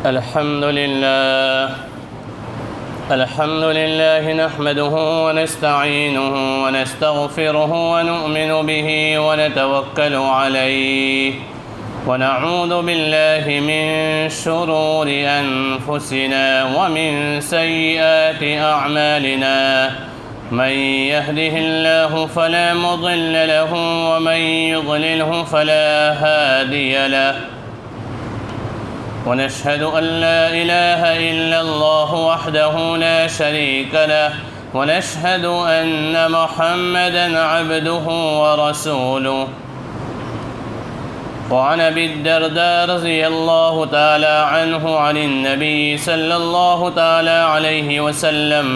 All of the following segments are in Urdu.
الحمد لله نحمده ونستعينه ونستغفره ونؤمن به ونتوكل عليه ونعوذ بالله من شرور أنفسنا ومن سيئات أعمالنا من يهده الله فلا مضل له ومن يضلله فلا هادي له ونشهد أن لا إله إلا الله وحده لا شريك له ونشهد أن محمدًا عبده ورسوله. وعن أبي الدرداء رضي الله تعالى عنه عن النبي صلى الله تعالى عليه وسلم: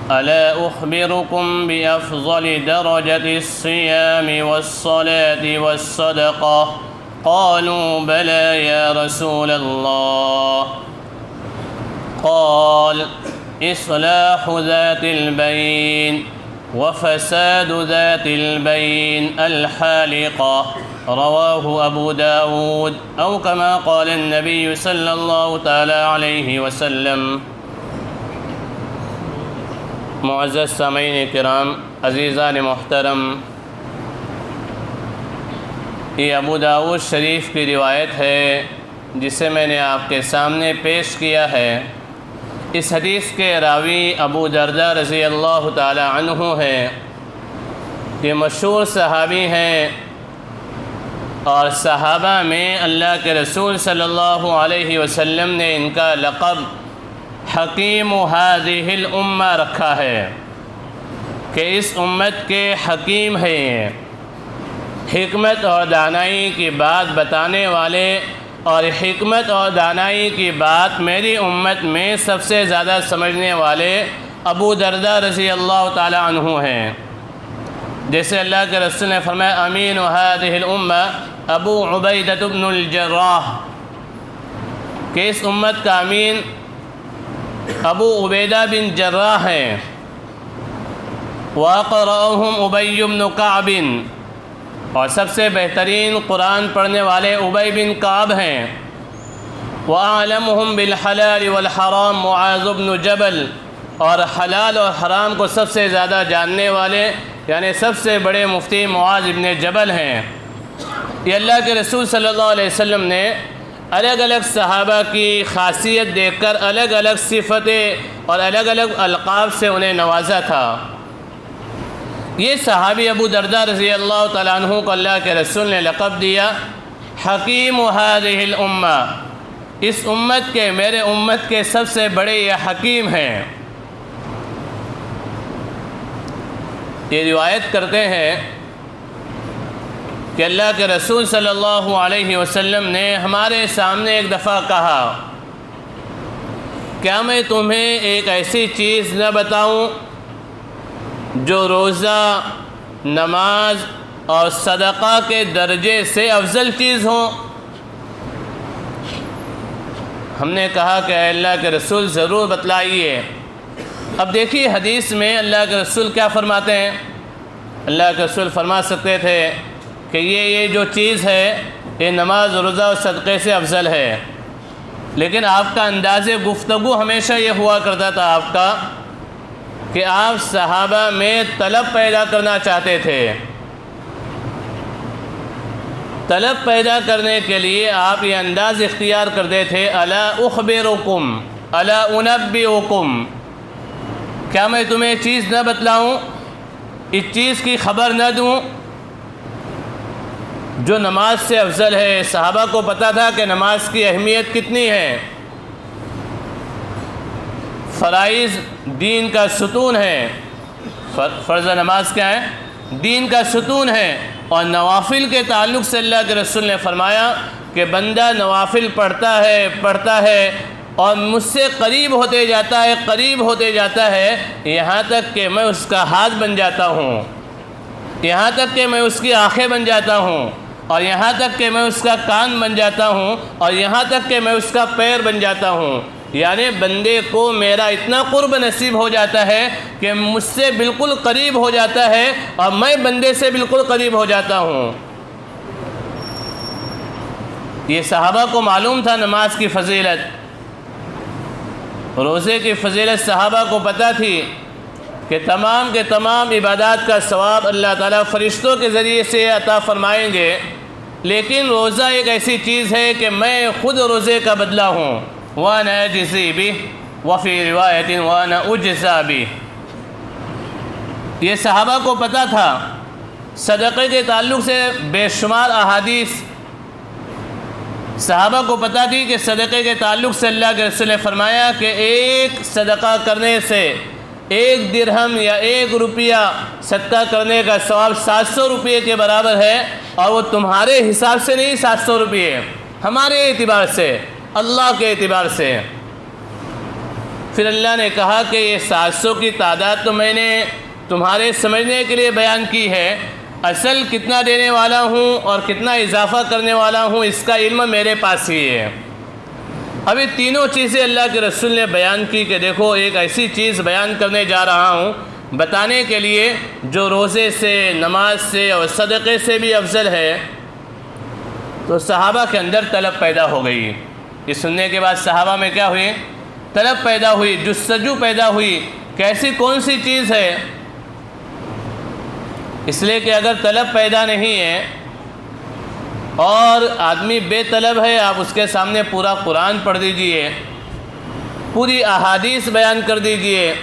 ألا أخبركم بأفضل درجة الصيام والصلاة والصدقة؟ قالوا بلى يا رسول الله. قال: إصلاح ذات البين وفساد ذات البين الحالقة. رواه أبو داود أو كما قال النبي صلى الله تعالى عليه وسلم. معزز سامعین کرام، عزیزان محترم، یہ ابو داؤد شریف کی روایت ہے جسے میں نے آپ کے سامنے پیش کیا ہے۔ اس حدیث کے راوی ابو درداء رضی اللہ تعالی عنہ ہیں۔ یہ مشہور صحابی ہیں اور صحابہ میں اللہ کے رسول صلی اللہ علیہ وسلم نے ان کا لقب حکیم هذه الامہ رکھا ہے کہ اس امت کے حکیم ہیں، حکمت اور دانائی کی بات بتانے والے، اور حکمت اور دانائی کی بات میری امت میں سب سے زیادہ سمجھنے والے ابو درداء رضی اللہ تعالی عنہ ہیں۔ جیسے اللہ کے رسول نے فرمایا: امین هذه الامہ ابو عبیدۃ بن الجراح، کہ اس امت کا امین ابو عبیدہ بن جراح ہیں۔ وَأَقْرَأُهُمْ أُبَيُّ بْنُ كَعْبٍ، اور سب سے بہترین قرآن پڑھنے والے ابی بن کعب ہیں۔ وَأَعْلَمُهُمْ بِالْحَلَالِ وَالْحَرَامِ مُعَاذُ بْنُ جبل، اور حلال اور حرام کو سب سے زیادہ جاننے والے یعنی سب سے بڑے مفتی معاذ بن جبل ہیں۔ یہ اللہ کے رسول صلی اللہ علیہ وسلم نے الگ الگ صحابہ کی خاصیت دیکھ کر الگ الگ صفتیں اور الگ الگ القاب سے انہیں نوازا تھا۔ یہ صحابی ابو درداء رضی اللہ تعالیٰ عنہ کو اللہ کے رسول نے لقب دیا حکیم هذه الامہ، اس امت کے، میرے امت کے سب سے بڑے یہ حکیم ہیں۔ یہ روایت کرتے ہیں کہ اللہ کے رسول صلی اللہ علیہ وسلم نے ہمارے سامنے ایک دفعہ کہا: کیا میں تمہیں ایک ایسی چیز نہ بتاؤں جو روزہ، نماز اور صدقہ کے درجے سے افضل چیز ہوں؟ ہم نے کہا کہ اے اللہ کے رسول ضرور بتلائیے۔ اب دیکھیے حدیث میں اللہ کے رسول کیا فرماتے ہیں۔ اللہ کے رسول فرما سکتے تھے کہ یہ جو چیز ہے یہ نماز، روزہ اور صدقے سے افضل ہے، لیکن آپ کا انداز گفتگو ہمیشہ یہ ہوا کرتا تھا آپ کا کہ آپ صحابہ میں طلب پیدا کرنا چاہتے تھے۔ طلب پیدا کرنے کے لیے آپ یہ انداز اختیار کرتے تھے: الا اخبرکم، الا انبئکم، کیا میں تمہیں چیز نہ بتلاؤں، اس چیز کی خبر نہ دوں جو نماز سے افضل ہے؟ صحابہ کو پتہ تھا کہ نماز کی اہمیت کتنی ہے۔ فرائض دین کا ستون ہے، فرض نماز کیا ہے؟ دین کا ستون ہے۔ اور نوافل کے تعلق سے اللہ کے رسول نے فرمایا کہ بندہ نوافل پڑھتا ہے اور مجھ سے قریب ہوتے جاتا ہے یہاں تک کہ میں اس کا ہاتھ بن جاتا ہوں، یہاں تک کہ میں اس کی آنکھیں بن جاتا ہوں، اور یہاں تک کہ میں اس کا کان بن جاتا ہوں، اور یہاں تک کہ میں اس کا پیر بن جاتا ہوں۔ یعنی بندے کو میرا اتنا قرب نصیب ہو جاتا ہے کہ مجھ سے بالکل قریب ہو جاتا ہے اور میں بندے سے بالکل قریب ہو جاتا ہوں۔ یہ صحابہ کو معلوم تھا نماز کی فضیلت، روزے کی فضیلت صحابہ کو پتہ تھی کہ تمام کے تمام عبادات کا ثواب اللہ تعالیٰ فرشتوں کے ذریعے سے عطا فرمائیں گے، لیکن روزہ ایک ایسی چیز ہے کہ میں خود روزے کا بدلہ ہوں، وَأَنَا أَجْزِي بِهِ وَفِي رِوَایَةٍ وَأَنَا أُجْزَى بِهِ۔ یہ صحابہ کو پتہ تھا۔ صدقے کے تعلق سے بے شمار احادیث صحابہ کو پتہ تھی کہ صدقے کے تعلق سے اللہ کے رسول نے فرمایا کہ ایک صدقہ کرنے سے 1 درہم یا 1 روپیہ صدقہ کرنے کا ثواب 700 روپے کے برابر ہے، اور وہ تمہارے حساب سے نہیں 700 روپے، ہمارے اعتبار سے، اللہ کے اعتبار سے۔ پھر اللہ نے کہا کہ یہ 700 کی تعداد تو میں نے تمہارے سمجھنے کے لیے بیان کی ہے، اصل کتنا دینے والا ہوں اور کتنا اضافہ کرنے والا ہوں اس کا علم میرے پاس ہی ہے۔ ابھی تینوں چیزیں اللہ کے رسول نے بیان کی کہ دیکھو ایک ایسی چیز بیان کرنے جا رہا ہوں بتانے کے لیے جو روزے سے، نماز سے اور صدقے سے بھی افضل ہے۔ تو صحابہ کے اندر طلب پیدا ہو گئی۔ یہ سننے کے بعد صحابہ میں کیا ہوئی؟ طلب پیدا ہوئی، جستجو پیدا ہوئی کہ ایسی کون سی چیز ہے؟ اس لیے کہ اگر طلب پیدا نہیں ہے اور آدمی بے طلب ہے، آپ اس کے سامنے پورا قرآن پڑھ دیجئے، پوری احادیث بیان کر دیجئے،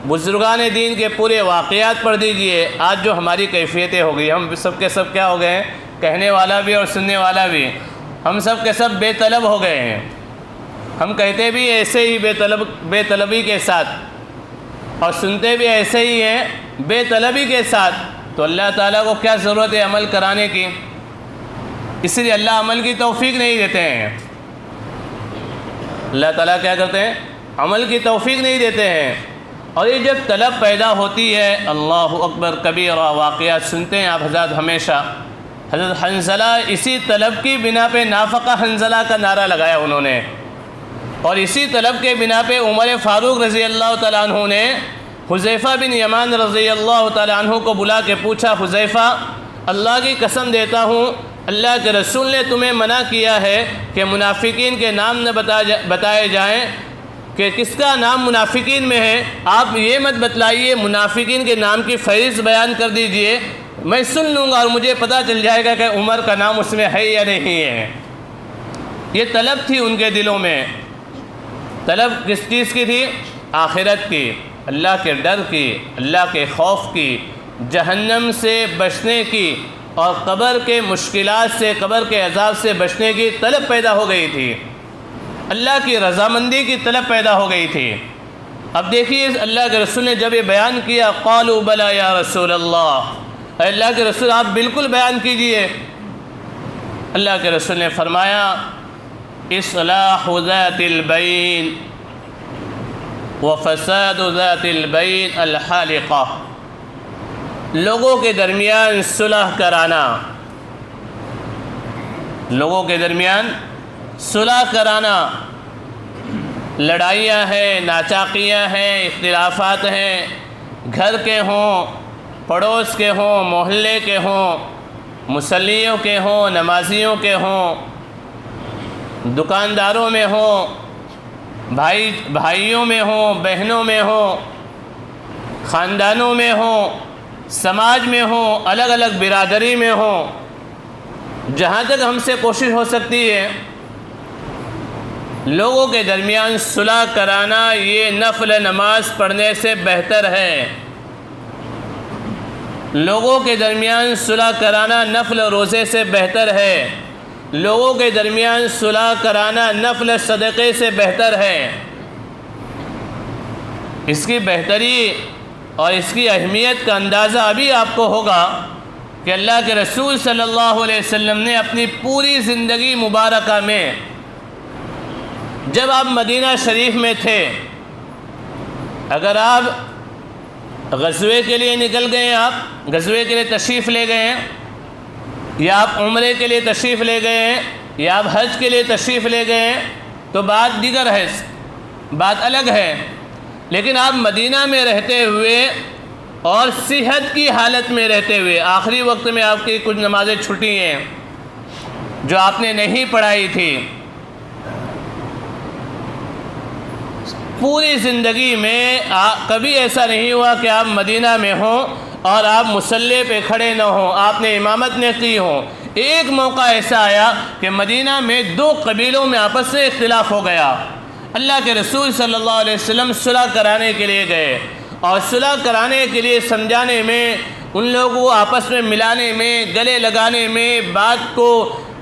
بزرگان دین کے پورے واقعات پڑھ دیجئے۔ آج جو ہماری کیفیتیں ہو گئی، ہم سب کے سب کیا ہو گئے ہیں؟ کہنے والا بھی اور سننے والا بھی، ہم سب کے سب بے طلب ہو گئے ہیں۔ ہم کہتے بھی ایسے ہی بے طلبی کے ساتھ، اور سنتے بھی ایسے ہی ہیں بے طلبی کے ساتھ۔ تو اللہ تعالیٰ کو کیا ضرورت ہے عمل کرانے کی؟ اس لیے اللہ عمل کی توفیق نہیں دیتے ہیں۔ اللہ تعالیٰ کیا کرتے ہیں؟ عمل کی توفیق نہیں دیتے ہیں۔ اور یہ جب طلب پیدا ہوتی ہے، اللہ اکبر کبیرہ، واقعات سنتے ہیں آپ حضرات ہمیشہ۔ حضرت حنظلہ اسی طلب کی بنا پہ نافقہ حنظلہ کا نعرہ لگایا انہوں نے، اور اسی طلب کے بنا پہ عمر فاروق رضی اللہ تعالیٰ عنہ نے حذیفہ بن یمان رضی اللہ تعالیٰ عنہ کو بلا کے پوچھا، حذیفہ اللہ کی قسم دیتا ہوں اللہ کے رسول نے تمہیں منع کیا ہے کہ منافقین کے نام نہ بتائے جائیں، کہ کس کا نام منافقین میں ہے، آپ یہ مت بتلائیے، منافقین کے نام کی فہرست بیان کر دیجئے، میں سن لوں گا اور مجھے پتہ چل جائے گا کہ عمر کا نام اس میں ہے یا نہیں ہے۔ یہ طلب تھی ان کے دلوں میں۔ طلب کس چیز کی تھی؟ آخرت کی، اللہ کے ڈر کی، اللہ کے خوف کی، جہنم سے بچنے کی، اور قبر کے مشکلات سے، قبر کے عذاب سے بچنے کی طلب پیدا ہو گئی تھی۔ اللہ کی رضامندی کی طلب پیدا ہو گئی تھی۔ اب دیکھیے اللہ کے رسول نے جب یہ بیان کیا، قالوا بلا یا رسول اللہ، اے اللہ کے رسول آپ بالکل بیان کیجئے۔ اللہ کے رسول نے فرمایا، اصلاح ذات البین وفساد ذات البین الحالقہ، لوگوں کے درمیان صلح کرانا، لوگوں کے درمیان صلح کرانا، لڑائیاں ہیں، ناچاقیاں ہیں، اختلافات ہیں، گھر کے ہوں، پڑوس کے ہوں، محلے کے ہوں، مصلیوں کے ہوں، نمازیوں کے ہوں، دکانداروں میں ہوں، بھائیوں میں ہوں، بہنوں میں ہوں، خاندانوں میں ہوں، سماج میں ہوں، الگ الگ برادری میں ہوں، جہاں تک ہم سے کوشش ہو سکتی ہے لوگوں کے درمیان صلح کرانا، یہ نفل نماز پڑھنے سے بہتر ہے۔ لوگوں کے درمیان صلح کرانا نفل روزے سے بہتر ہے۔ لوگوں کے درمیان صلح کرانا نفل صدقے سے بہتر ہے۔ اس کی بہتری اور اس کی اہمیت کا اندازہ ابھی آپ کو ہوگا کہ اللہ کے رسول صلی اللہ علیہ وسلم نے اپنی پوری زندگی مبارکہ میں، جب آپ مدینہ شریف میں تھے، اگر آپ غزوے کے لیے نکل گئے ہیں، آپ غزوے کے لیے تشریف لے گئے ہیں، یا آپ عمرے کے لیے تشریف لے گئے ہیں، یا آپ حج کے لیے تشریف لے گئے ہیں، تو بات دیگر ہے، بات الگ ہے۔ لیکن آپ مدینہ میں رہتے ہوئے اور صحت کی حالت میں رہتے ہوئے، آخری وقت میں آپ کی کچھ نمازیں چھٹی ہیں، جو آپ نے نہیں پڑھائی تھی، پوری زندگی میں کبھی ایسا نہیں ہوا کہ آپ مدینہ میں ہوں اور آپ مصلی پہ کھڑے نہ ہوں، آپ نے امامت نہ کی ہوں۔ ایک موقع ایسا آیا کہ مدینہ میں دو قبیلوں میں آپس میں اختلاف ہو گیا، اللہ کے رسول صلی اللہ علیہ وسلم صلح کرانے کے لیے گئے، اور صلح کرانے کے لیے سمجھانے میں، ان لوگوں کو آپس میں ملانے میں، گلے لگانے میں، بات کو،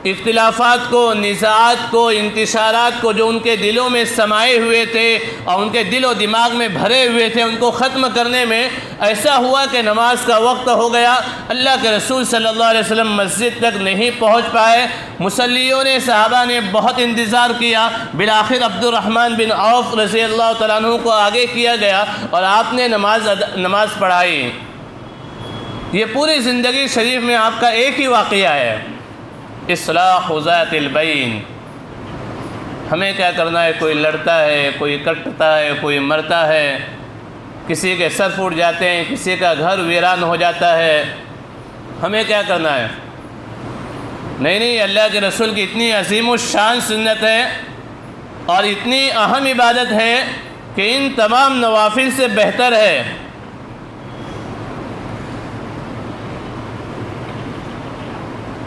اختلافات کو، نزاعات کو، انتشارات کو جو ان کے دلوں میں سمائے ہوئے تھے اور ان کے دل و دماغ میں بھرے ہوئے تھے، ان کو ختم کرنے میں ایسا ہوا کہ نماز کا وقت ہو گیا، اللہ کے رسول صلی اللہ علیہ وسلم مسجد تک نہیں پہنچ پائے، مصلیوں نے، صحابہ نے بہت انتظار کیا، بالآخر عبد الرحمن بن عوف رضی اللہ تعالیٰ عنہ کو آگے کیا گیا اور آپ نے نماز پڑھائی۔ یہ پوری زندگی شریف میں آپ کا ایک ہی واقعہ ہے، اصلاح ذات البین۔ ہمیں کیا کرنا ہے؟ کوئی لڑتا ہے، کوئی کٹتا ہے، کوئی مرتا ہے، کسی کے سر پھوٹ جاتے ہیں، کسی کا گھر ویران ہو جاتا ہے، ہمیں کیا کرنا ہے؟ نہیں، اللہ کے رسول کی اتنی عظیم الشان سنت ہے اور اتنی اہم عبادت ہے کہ ان تمام نوافل سے بہتر ہے۔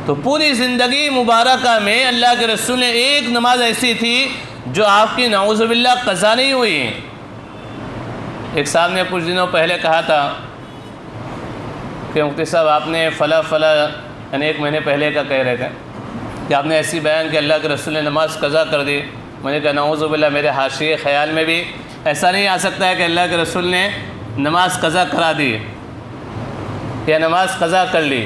تو پوری زندگی مبارکہ میں اللہ کے رسول نے ایک نماز ایسی تھی جو آپ کی نعوذ باللہ قضا نہیں ہوئی۔ ایک صاحب نے کچھ دنوں پہلے کہا تھا کہ مفتی صاحب آپ نے فلاں یعنی ایک مہینے پہلے کا کہہ رہے تھے کہ آپ نے ایسی بیان کہ اللہ کے رسول نے نماز قضا کر دی۔ میں نے کہا نعوذ باللہ، میرے حاشیے خیال میں بھی ایسا نہیں آ سکتا ہے کہ اللہ کے رسول نے نماز قضا کرا دی یا نماز قضا کر لی۔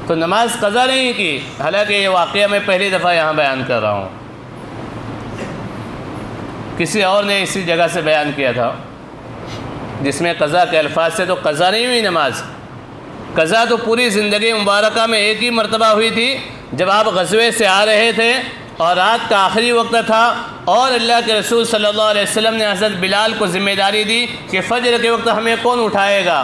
تو نماز قضا نہیں کی، حالانکہ یہ واقعہ میں پہلی دفعہ یہاں بیان کر رہا ہوں، کسی اور نے اسی جگہ سے بیان کیا تھا جس میں قضا کے الفاظ سے، تو قضا نہیں ہوئی نماز۔ قضا تو پوری زندگی مبارکہ میں ایک ہی مرتبہ ہوئی تھی، جب آپ غزوے سے آ رہے تھے اور رات کا آخری وقت تھا، اور اللہ کے رسول صلی اللہ علیہ وسلم نے حضرت بلال کو ذمہ داری دی کہ فجر کے وقت ہمیں کون اٹھائے گا۔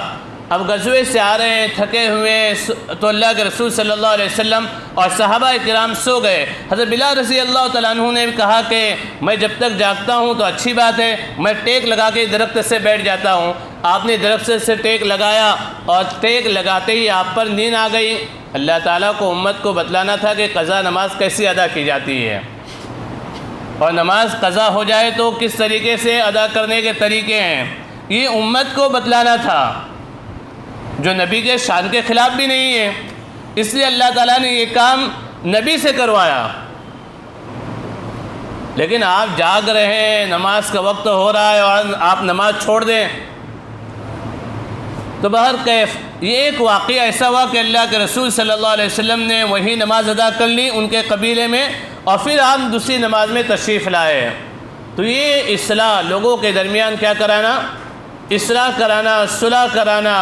اب غزوے سے آ رہے ہیں، تھکے ہوئے ہیں، تو اللہ کے رسول صلی اللہ علیہ وسلم اور صحابہ کرام سو گئے۔ حضرت بلال رضی اللہ تعالیٰ عنہ نے کہا کہ میں جب تک جاگتا ہوں تو اچھی بات ہے، میں ٹیک لگا کے درخت سے بیٹھ جاتا ہوں۔ آپ نے درخت سے ٹیک لگایا اور ٹیک لگاتے ہی آپ پر نیند آ گئی۔ اللہ تعالیٰ کو امت کو بتلانا تھا کہ قضا نماز کیسی ادا کی جاتی ہے، اور نماز قضا ہو جائے تو کس طریقے سے ادا کرنے کے طریقے ہیں، یہ امت کو بتلانا تھا، جو نبی کے شان کے خلاف بھی نہیں ہے۔ اس لیے اللہ تعالیٰ نے یہ کام نبی سے کروایا۔ لیکن آپ جاگ رہے ہیں، نماز کا وقت ہو رہا ہے اور آپ نماز چھوڑ دیں، تو بہرکیف یہ ایک واقعہ ایسا ہوا کہ اللہ کے رسول صلی اللہ علیہ وسلم نے وہی نماز ادا کر لی ان کے قبیلے میں، اور پھر آپ دوسری نماز میں تشریف لائے۔ تو یہ اصلاح، لوگوں کے درمیان کیا کرانا؟ اصلاح کرانا، صلح کرانا۔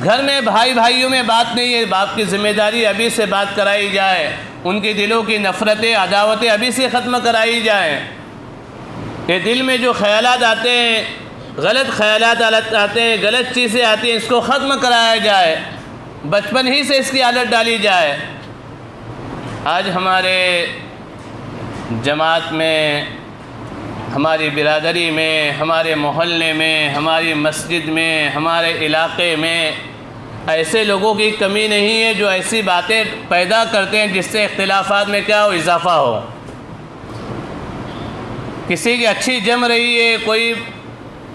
گھر میں بھائیوں میں بات نہیں ہے، باپ کی ذمہ داری ابھی سے بات کرائی جائے، ان کے دلوں کی نفرتیں، عداوتیں ابھی سے ختم کرائی جائیں، کہ دل میں جو خیالات آتے ہیں، غلط خیالات آتے ہیں، غلط چیزیں آتی ہیں، اس کو ختم کرایا جائے، بچپن ہی سے اس کی عادت ڈالی جائے۔ آج ہمارے جماعت میں، ہماری برادری میں، ہمارے محلے میں، ہماری مسجد میں، ہمارے علاقے میں ایسے لوگوں کی کمی نہیں ہے جو ایسی باتیں پیدا کرتے ہیں جس سے اختلافات میں کیا ہو، اضافہ ہو۔ کسی کی اچھی جم رہی ہے، کوئی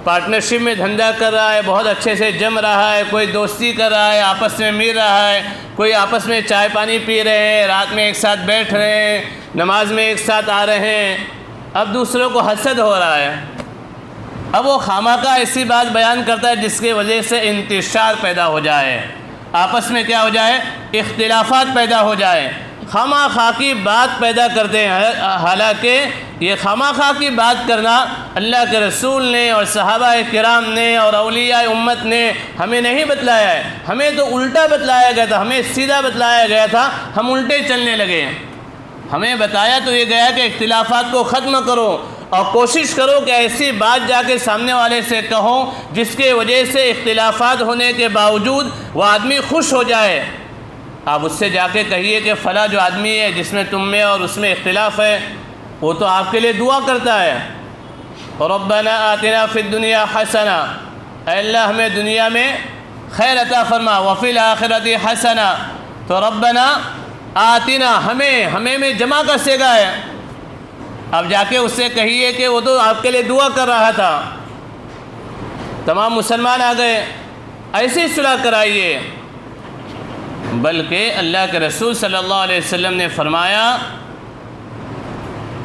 پارٹنرشپ میں دھندا کر رہا ہے، بہت اچھے سے جم رہا ہے، کوئی دوستی کر رہا ہے، آپس میں مل رہا ہے، کوئی آپس میں چائے پانی پی رہے ہیں، رات میں ایک ساتھ بیٹھ رہے ہیں، نماز میں ایک ساتھ آ رہے ہیں، اب دوسروں کو حسد ہو رہا ہے، اب وہ خامخواہ ایسی بات بیان کرتا ہے جس کی وجہ سے انتشار پیدا ہو جائے، آپس میں کیا ہو جائے، اختلافات پیدا ہو جائے، خامخواہ کی بات پیدا کرتے ہیں۔ حالانکہ یہ خامخواہ کی بات کرنا اللہ کے رسول نے اور صحابہ کرام نے اور اولیاء امت نے ہمیں نہیں بتلایا ہے، ہمیں تو الٹا بتلایا گیا تھا، ہمیں سیدھا بتلایا گیا تھا، ہم الٹے چلنے لگے۔ ہمیں بتایا تو یہ گیا کہ اختلافات کو ختم کرو اور کوشش کرو کہ ایسی بات جا کے سامنے والے سے کہو جس کے وجہ سے اختلافات ہونے کے باوجود وہ آدمی خوش ہو جائے، آپ اس سے جا کے کہیے کہ فلاں جو آدمی ہے جس میں تم میں اور اس میں اختلاف ہے، وہ تو آپ کے لیے دعا کرتا ہے، ربنا آتنا فی الدنیا حسنہ، اے اللہ ہمیں دنیا میں خیر عطا فرما، وفی الآخرۃ حسنہ، تو ربنا آتنا ہمیں میں جمع کا صیغہ ہے۔ اب جا کے اس سے کہیے کہ وہ تو آپ کے لیے دعا کر رہا تھا۔ تمام مسلمان آ گئے، ایسی صلح کرائیے۔ بلکہ اللہ کے رسول صلی اللہ علیہ وسلم نے فرمایا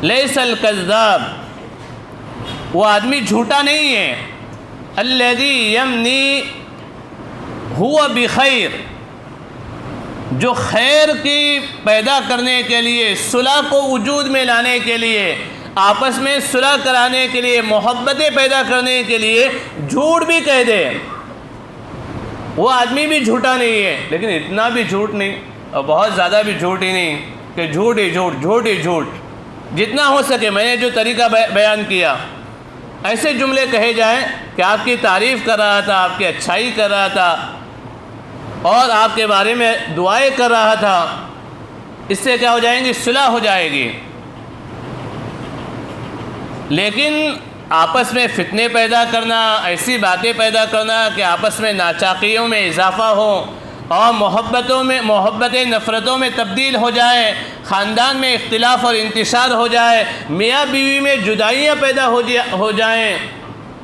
لیس الکذاب، وہ آدمی جھوٹا نہیں ہے، الذی یمنی ہوا بخیر، جو خیر کی پیدا کرنے کے لیے، صلح کو وجود میں لانے کے لیے، آپس میں صلح کرانے کے لیے، محبتیں پیدا کرنے کے لیے جھوٹ بھی کہہ دے، وہ آدمی بھی جھوٹا نہیں ہے۔ لیکن اتنا بھی جھوٹ نہیں اور بہت زیادہ بھی جھوٹ ہی نہیں کہ جھوٹ ہی جھوٹ، جھوٹ ہی جھوٹ۔ جتنا ہو سکے میں نے جو طریقہ بیان کیا، ایسے جملے کہے جائیں کہ آپ کی تعریف کر رہا تھا، آپ کی اچھائی کر رہا تھا اور آپ کے بارے میں دعائیں کر رہا تھا، اس سے کیا ہو جائیں گی؟ صلح ہو جائے گی۔ لیکن آپس میں فتنے پیدا کرنا، ایسی باتیں پیدا کرنا کہ آپس میں ناچاقیوں میں اضافہ ہو اور محبتیں نفرتوں میں تبدیل ہو جائیں، خاندان میں اختلاف اور انتشار ہو جائے، میاں بیوی میں جدائیاں پیدا ہو جائیں،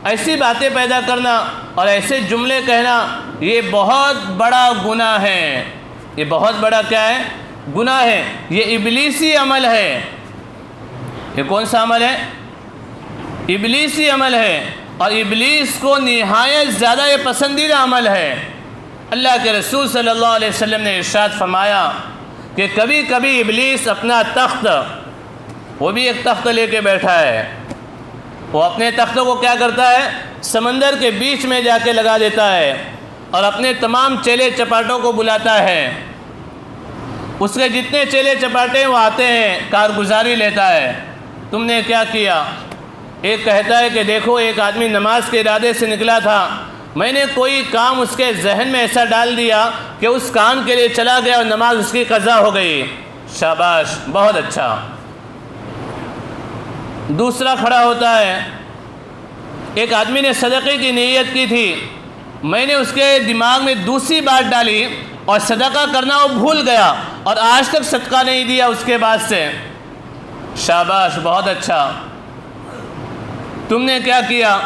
ایسی باتیں پیدا کرنا اور ایسے جملے کہنا، یہ بہت بڑا گناہ ہے۔ یہ بہت بڑا کیا ہے؟ گناہ ہے۔ یہ ابلیسی عمل ہے۔ یہ کون سا عمل ہے؟ ابلیسی عمل ہے، اور ابلیس کو نہایت زیادہ یہ پسندیدہ عمل ہے۔ اللہ کے رسول صلی اللہ علیہ وسلم نے ارشاد فرمایا کہ کبھی کبھی ابلیس اپنا تخت، وہ بھی ایک تخت لے کے بیٹھا ہے، وہ اپنے تخت کو کیا کرتا ہے؟ سمندر کے بیچ میں جا کے لگا دیتا ہے اور اپنے تمام چیلے چپاٹوں کو بلاتا ہے۔ اس کے جتنے چیلے چپاٹے وہ آتے ہیں، کارگزاری لیتا ہے، تم نے کیا کیا؟ ایک کہتا ہے کہ دیکھو ایک آدمی نماز کے ارادے سے نکلا تھا، میں نے کوئی کام اس کے ذہن میں ایسا ڈال دیا کہ اس کام کے لیے چلا گیا اور نماز اس کی قضا ہو گئی، شاباش، بہت اچھا۔ دوسرا کھڑا ہوتا ہے، ایک آدمی نے صدقے کی نیت کی تھی، میں نے اس کے دماغ میں دوسری بات ڈالی اور صدقہ کرنا وہ بھول گیا اور آج تک صدقہ نہیں دیا اس کے بعد سے، شاباش، بہت اچھا۔ تم نے کیا کیا؟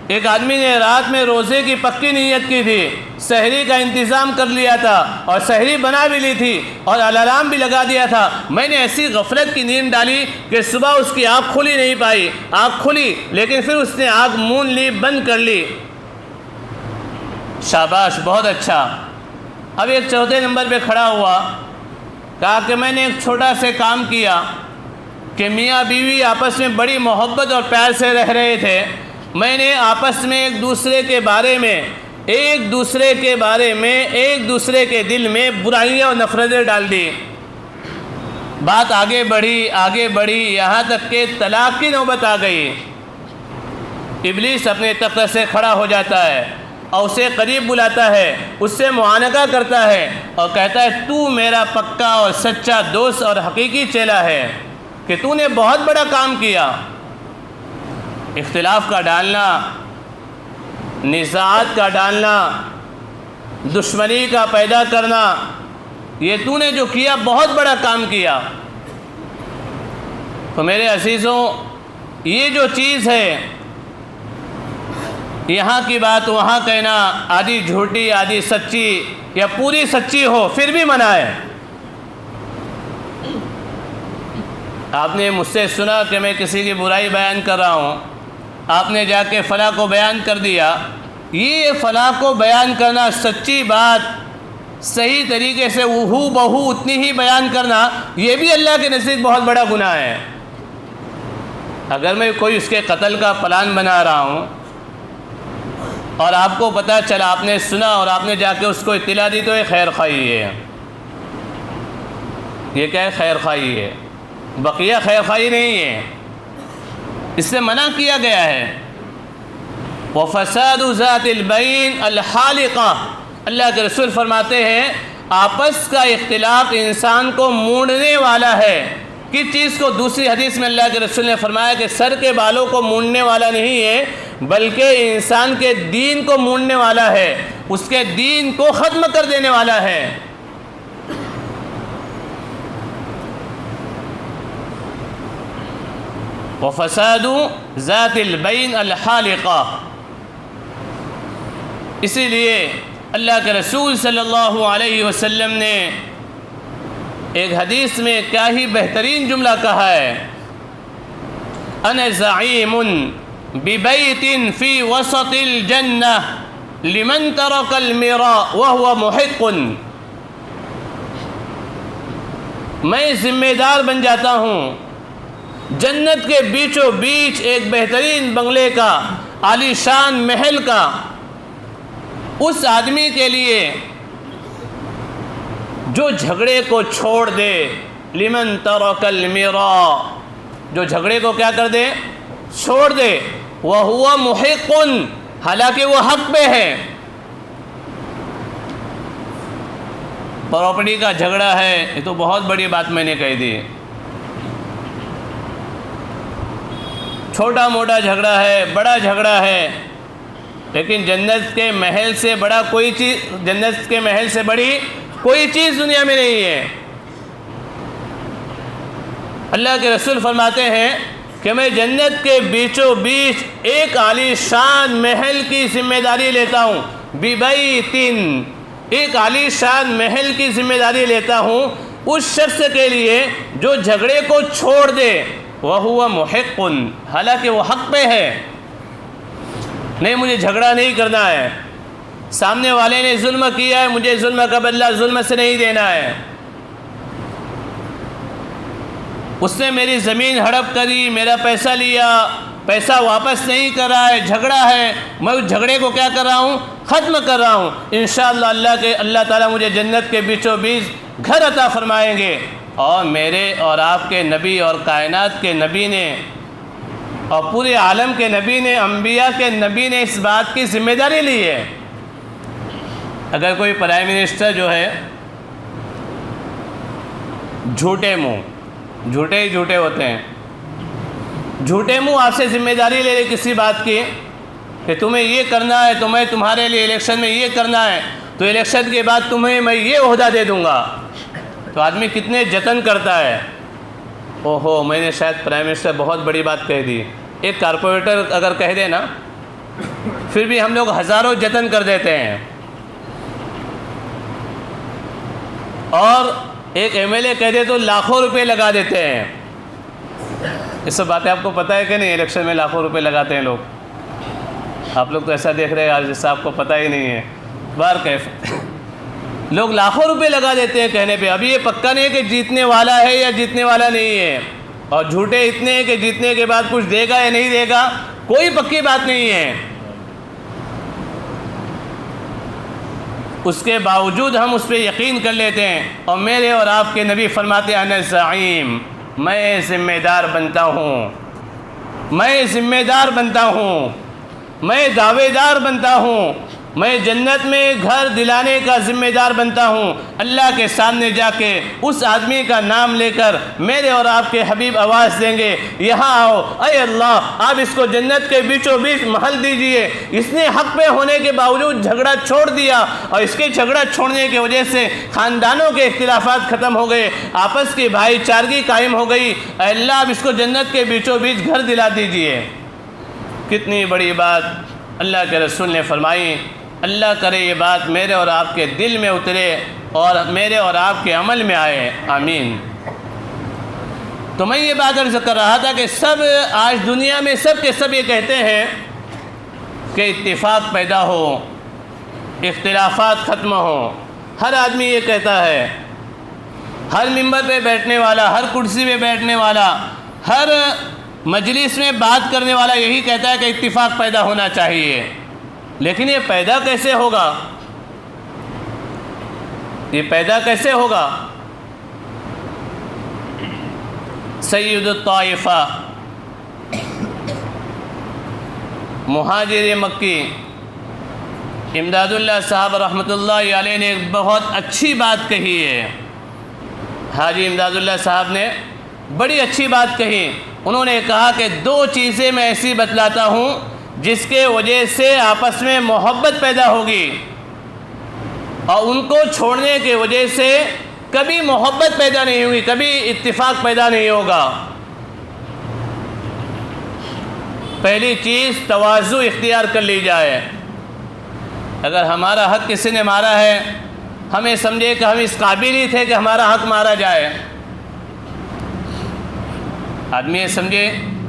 ایک آدمی نے رات میں روزے کی پکی نیت کی تھی، سحری کا انتظام کر لیا تھا اور سحری بنا بھی لی تھی اور الارم بھی لگا دیا تھا، میں نے ایسی غفلت کی نیند ڈالی کہ صبح اس کی آنکھ کھلی نہیں پائی، آنکھ کھلی لیکن پھر اس نے آنکھ مون لی، بند کر لی، شاباش، بہت اچھا۔ اب ایک چوتھے نمبر پہ کھڑا ہوا، کہا کہ میں نے ایک چھوٹا سے کام کیا کہ میاں بیوی آپس میں بڑی محبت اور پیار سے رہ رہے تھے، میں نے آپس میں ایک دوسرے کے بارے میں ایک دوسرے کے دل میں برائیاں اور نفرتیں ڈال دی۔ بات آگے بڑھی یہاں تک کہ طلاق کی نوبت آ گئی۔ ابلیس اپنے تخت سے کھڑا ہو جاتا ہے اور اسے قریب بلاتا ہے، اس سے معانقہ کرتا ہے اور کہتا ہے تو میرا پکا اور سچا دوست اور حقیقی چیلا ہے کہ تو نے بہت بڑا کام کیا۔ اختلاف کا ڈالنا، نزاعات کا ڈالنا، دشمنی کا پیدا کرنا، یہ تو نے جو کیا بہت بڑا کام کیا۔ تو میرے عزیزوں، یہ جو چیز ہے، یہاں کی بات وہاں کہنا، آدھی جھوٹی آدھی سچی یا پوری سچی ہو پھر بھی منع ہے۔ آپ نے مجھ سے سنا کہ میں کسی کی برائی بیان کر رہا ہوں، آپ نے جا کے فلاں کو بیان کر دیا، یہ فلاں کو بیان کرنا، سچی بات صحیح طریقے سے ہو بہو اتنی ہی بیان کرنا، یہ بھی اللہ کے نزدیک بہت بڑا گناہ ہے۔ اگر میں کوئی اس کے قتل کا پلان بنا رہا ہوں اور آپ کو پتہ چلا، آپ نے سنا اور آپ نے جا کے اس کو اطلاع دی، تو یہ خیر خواہی ہے۔ یہ کیا ہے؟ خیر خواہی ہے، بقیہ خیر خواہی نہیں ہے، اس سے منع کیا گیا ہے۔ وَفَسَادُ ذَاتِ الْبَيْنِ الْحَالِقَةِ، اللہ کے رسول فرماتے ہیں آپس کا اختلاف انسان کو مونڈنے والا ہے۔ کس چیز کو؟ دوسری حدیث میں اللہ کے رسول نے فرمایا کہ سر کے بالوں کو مونڈنے والا نہیں ہے بلکہ انسان کے دین کو مونڈنے والا ہے، اس کے دین کو ختم کر دینے والا ہے۔ وَفَسَادُ ذَاتِ الْبَيْنِ الْحَالِقَةِ، اسی لیے اللہ کے رسول صلی اللہ علیہ وسلم نے ایک حدیث میں کیا ہی بہترین جملہ کہا ہے، انا زعیم ببیت فی وسط الجنہ لمن ترک المراء وهو محق، میں ذمہ دار بن جاتا ہوں جنت کے بیچوں بیچ ایک بہترین بنگلے کا، عالی شان محل کا، اس آدمی کے لیے جو جھگڑے کو چھوڑ دے، لمن ترک المراء، جو جھگڑے کو کیا کر دے؟ چھوڑ دے، وَهُوَ مُحِقٌ، حالانکہ وہ حق پہ ہے۔ پراپرٹی کا جھگڑا ہے، یہ تو بہت بڑی بات میں نے کہہ دی، چھوٹا موٹا جھگڑا ہے، بڑا جھگڑا ہے، لیکن جنت کے محل سے بڑا کوئی چیز، جنت کے محل سے بڑی کوئی چیز دنیا میں نہیں ہے۔ اللہ کے رسول فرماتے ہیں کہ میں جنت کے بیچوں بیچ ایک عالی شان محل کی ذمہ داری لیتا ہوں، بِبَيْتٍ، ایک عالی شان محل کی ذمہ داری لیتا ہوں اس شخص کے لیے جو جھگڑے کو چھوڑ دے، وَهُوَ مُحِقٌ، حالانکہ وہ حق پہ ہے۔ نہیں، مجھے جھگڑا نہیں کرنا ہے، سامنے والے نے ظلم کیا ہے، مجھے ظلم کا بدلہ ظلم سے نہیں دینا ہے، اس نے میری زمین ہڑپ کری، میرا پیسہ لیا، پیسہ واپس نہیں کر رہا ہے، جھگڑا ہے، میں اس جھگڑے کو کیا کر رہا ہوں؟ ختم کر رہا ہوں۔ انشاءاللہ اللہ تعالیٰ مجھے جنت کے بیچوں بیچ گھر عطا فرمائیں گے، اور میرے اور آپ کے نبی اور کائنات کے نبی نے اور پورے عالم کے نبی نے، انبیاء کے نبی نے اس بات کی ذمہ داری لی ہے۔ اگر کوئی پرائم منسٹر جو ہے جھوٹے منہ، جھوٹے ہی جھوٹے ہوتے ہیں، جھوٹے منہ آپ سے ذمہ داری لے لے کسی بات کی کہ تمہیں یہ کرنا ہے، تمہیں تمہارے لیے الیکشن میں یہ کرنا ہے، تو الیکشن کے بعد تمہیں میں یہ عہدہ دے دوں گا، تو آدمی کتنے جتن کرتا ہے، اوہو میں نے شاید پرائم منسٹر بہت بڑی بات کہہ دی۔ ایک کارپوریٹر اگر کہہ دے نا، پھر بھی ہم لوگ ہزاروں جتن کر دیتے ہیں، اور ایک ایم ایل اے کہہ دے تو لاکھوں روپے لگا دیتے ہیں۔ یہ سب باتیں آپ کو پتہ ہے کہ نہیں؟ الیکشن میں لاکھوں روپے لگاتے ہیں لوگ، آپ لوگ تو ایسا دیکھ رہے ہیں آج جیسا آپ کو پتہ ہی نہیں ہے۔ بار کیف لوگ لاکھوں روپے لگا دیتے ہیں کہنے پہ، ابھی یہ پکا نہیں ہے کہ جیتنے والا ہے یا جیتنے والا نہیں ہے، اور جھوٹے اتنے ہیں کہ جیتنے کے بعد کچھ دے گا یا نہیں دے گا، کوئی پکی بات نہیں ہے۔ اس کے باوجود ہم اس پہ یقین کر لیتے ہیں، اور میرے اور آپ کے نبی فرماتے ہیں انا زعیم، میں ذمہ دار بنتا ہوں، میں ذمہ دار بنتا ہوں، میں دعوے دار بنتا ہوں، میں جنت میں گھر دلانے کا ذمہ دار بنتا ہوں۔ اللہ کے سامنے جا کے اس آدمی کا نام لے کر میرے اور آپ کے حبیب آواز دیں گے، یہاں آؤ، اے اللہ آپ اس کو جنت کے بیچوں بیچ محل دیجئے، اس نے حق پہ ہونے کے باوجود جھگڑا چھوڑ دیا، اور اس کے جھگڑا چھوڑنے کی وجہ سے خاندانوں کے اختلافات ختم ہو گئے، آپس کی بھائی چارگی قائم ہو گئی، اے اللہ آپ اس کو جنت کے بیچوں بیچ گھر دلا دیجئے۔ کتنی بڑی بات اللہ کے رسول نے فرمائی۔ اللہ کرے یہ بات میرے اور آپ کے دل میں اترے اور میرے اور آپ کے عمل میں آئے، آمین۔ تو میں یہ بات عرض کر رہا تھا کہ سب آج دنیا میں سب کے سب یہ کہتے ہیں کہ اتفاق پیدا ہو، اختلافات ختم ہو، ہر آدمی یہ کہتا ہے، ہر ممبر پہ بیٹھنے والا، ہر کرسی پہ بیٹھنے والا، ہر مجلس میں بات کرنے والا یہی کہتا ہے کہ اتفاق پیدا ہونا چاہیے، لیکن یہ پیدا کیسے ہوگا؟ یہ پیدا کیسے ہوگا؟ سید الطائفہ مہاجر مکی امداد اللہ صاحب رحمۃ اللہ علیہ نے ایک بہت اچھی بات کہی ہے۔ حاجی امداد اللہ صاحب نے بڑی اچھی بات کہی۔ انہوں نے کہا کہ 2 چیزیں میں ایسی بتلاتا ہوں جس کے وجہ سے آپس میں محبت پیدا ہوگی، اور ان کو چھوڑنے کی وجہ سے کبھی محبت پیدا نہیں ہوگی، کبھی اتفاق پیدا نہیں ہوگا۔ پہلی چیز تواضع اختیار کر لی جائے۔ اگر ہمارا حق کسی نے مارا ہے، ہمیں سمجھے کہ ہم اس قابل ہی تھے کہ ہمارا حق مارا جائے۔ آدمی یہ سمجھے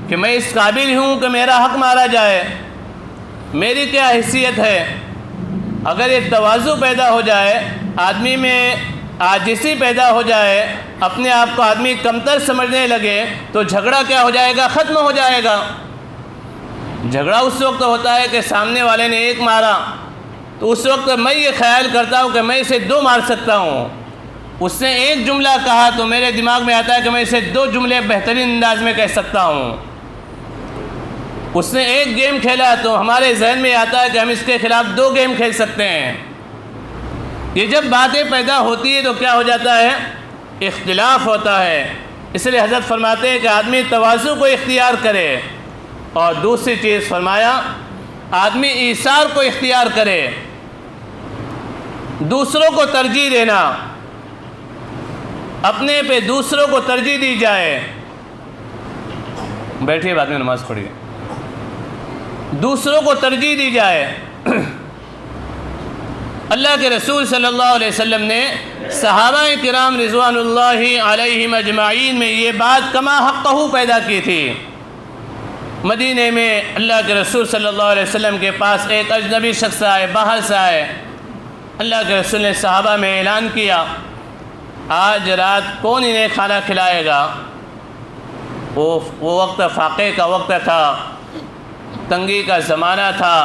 کہ میں اس قابل ہوں کہ میرا حق مارا جائے، میری کیا حیثیت ہے۔ اگر یہ تواضع پیدا ہو جائے، آدمی میں عاجزی پیدا ہو جائے، اپنے آپ کو آدمی کمتر سمجھنے لگے، تو جھگڑا کیا ہو جائے گا؟ ختم ہو جائے گا۔ جھگڑا اس وقت ہوتا ہے کہ سامنے والے نے 1 مارا، تو اس وقت میں یہ خیال کرتا ہوں کہ میں اسے 2 مار سکتا ہوں۔ اس نے 1 جملہ کہا تو میرے دماغ میں آتا ہے کہ میں اسے 2 جملے بہترین انداز میں کہہ سکتا ہوں۔ اس نے 1 گیم کھیلا تو ہمارے ذہن میں آتا ہے کہ ہم اس کے خلاف 2 گیم کھیل سکتے ہیں۔ یہ جب باتیں پیدا ہوتی ہے تو کیا ہو جاتا ہے؟ اختلاف ہوتا ہے۔ اس لیے حضرت فرماتے ہیں کہ آدمی تواضع کو اختیار کرے، اور دوسری چیز فرمایا آدمی ایثار کو اختیار کرے، دوسروں کو ترجیح دینا، اپنے پہ دوسروں کو ترجیح دی جائے۔ بیٹھیے، بعد میں نماز پڑھیے۔ دوسروں کو ترجیح دی جائے۔ اللہ کے رسول صلی اللہ علیہ وسلم نے صحابہ کرام رضوان اللہ علیہم اجمعین میں یہ بات کما حقہ پیدا کی تھی۔ مدینے میں اللہ کے رسول صلی اللہ علیہ وسلم کے پاس ایک اجنبی شخص آئے، باہر سے آئے۔ اللہ کے رسول نے صحابہ میں اعلان کیا، آج رات کون انہیں کھانا کھلائے گا؟ وہ وقت فاقے کا وقت تھا، تنگی کا زمانہ تھا۔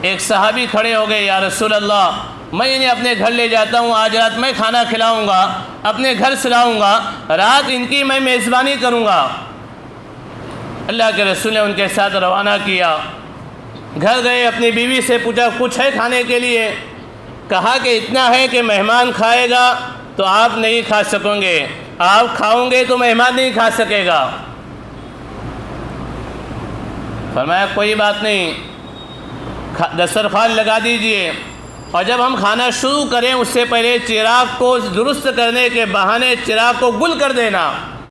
ایک صحابی کھڑے ہو گئے، یا رسول اللہ، میں انہیں اپنے گھر لے جاتا ہوں، آج رات میں کھانا کھلاؤں گا، اپنے گھر سلاؤں گا، رات ان کی میں میزبانی کروں گا۔ اللہ کے رسول نے ان کے ساتھ روانہ کیا۔ گھر گئے، اپنی بیوی سے پوچھا کچھ ہے کھانے کے لیے؟ کہا کہ اتنا ہے کہ مہمان کھائے گا تو آپ نہیں کھا سکیں گے، آپ کھاؤں گے تو مہمان نہیں کھا سکے گا۔ فرمایا کوئی بات نہیں، دسترخوان لگا دیجئے، اور جب ہم کھانا شروع کریں اس سے پہلے چراغ کو درست کرنے کے بہانے چراغ کو گل کر دینا۔